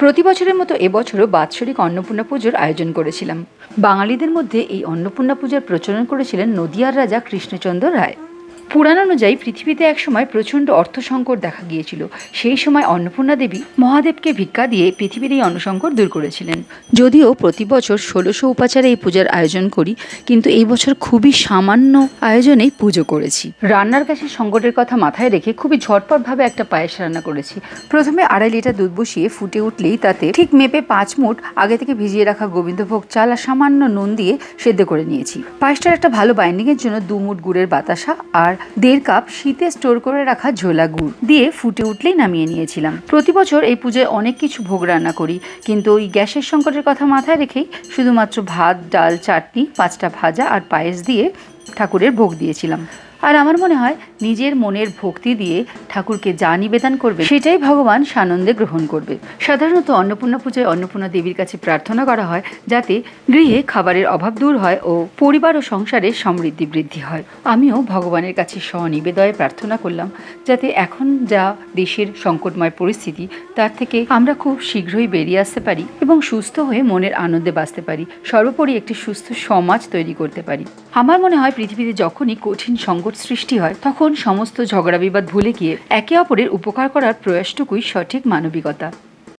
প্রতি বছরের মতো এবছরও বাৎসরিক অন্নপূর্ণা পুজোর আয়োজন করেছিলাম। বাঙালিদের মধ্যে এই অন্নপূর্ণা পূজার প্রচলন করেছিলেন নদিয়ার রাজা কৃষ্ণচন্দ্র রায়। পুরাণ অনুযায়ী পৃথিবীতে একসময় প্রচণ্ড অর্থ সংকট দেখা গিয়েছিল। সেই সময় অন্নপূর্ণা দেবী মহাদেবকে ভিক্ষা দিয়ে পৃথিবীর এই অন্নসংকট দূর করেছিলেন। যদিও প্রতি বছর ১৬০০ উপাচারে এই পূজার আয়োজন করি, কিন্তু এই বছর খুবই সামান্য আয়োজনেই পুজো করেছি। রান্নার গ্যাসের সংকটের কথা মাথায় রেখে খুবই ঝটপটভাবে একটা পায়েস রান্না করেছি। প্রথমে ২.৫ লিটার দুধ বসিয়ে ফুটে উঠলেই তাতে ঠিক মেপে ৫ মুঠ আগে থেকে ভিজিয়ে রাখা গোবিন্দভোগ চাল আর সামান্য নুন দিয়ে সেদ্ধ করে নিয়েছি। পায়েসটার একটা ভালো বাইন্ডিংয়ের জন্য ২ মুঠ গুড়ের বাতাসা আর ১.৫ কাপ শীতে স্টোর করে রাখা ঝোলা গুড় দিয়ে ফুটে উঠলেই নামিয়ে নিয়েছিলাম। প্রতি বছর এই পুজোয় অনেক কিছু ভোগ রান্না করি, কিন্তু ওই গ্যাসের সংকটের কথা মাথায় রেখেই শুধুমাত্র ভাত, ডাল, চাটনি, ৫টা ভাজা আর পায়েস দিয়ে ঠাকুরের ভোগ দিয়েছিলাম। আর আমার মনে হয় নিজের মনের ভক্তি দিয়ে ঠাকুরকে যা নিবেদন করবে সেটাই ভগবান সানন্দে গ্রহণ করবে। সাধারণত অন্নপূর্ণা পূজায় অন্নপূর্ণা দেবীর কাছে প্রার্থনা করা হয় যাতে গৃহে খাবারের অভাব দূর হয় ও পরিবার ও সংসারে সমৃদ্ধি বৃদ্ধি হয়। আমিও ভগবানের কাছে স্বনিবেদয়ে প্রার্থনা করলাম যাতে এখন যা দেশের সংকটময় পরিস্থিতি তার থেকে আমরা খুব শীঘ্রই বেরিয়ে আসতে পারি এবং সুস্থ হয়ে মনের আনন্দে বাঁচতে পারি, সর্বোপরি একটি সুস্থ সমাজ তৈরি করতে পারি। আমার মনে হয় পৃথিবীতে যখনই কঠিন সংকট সৃষ্টি হয় তখন সমস্ত ঝগড়া বিবাদ ভুলে গিয়ে একে অপরের উপকার করার প্রয়াসটুকুই সঠিক মানবিকতা।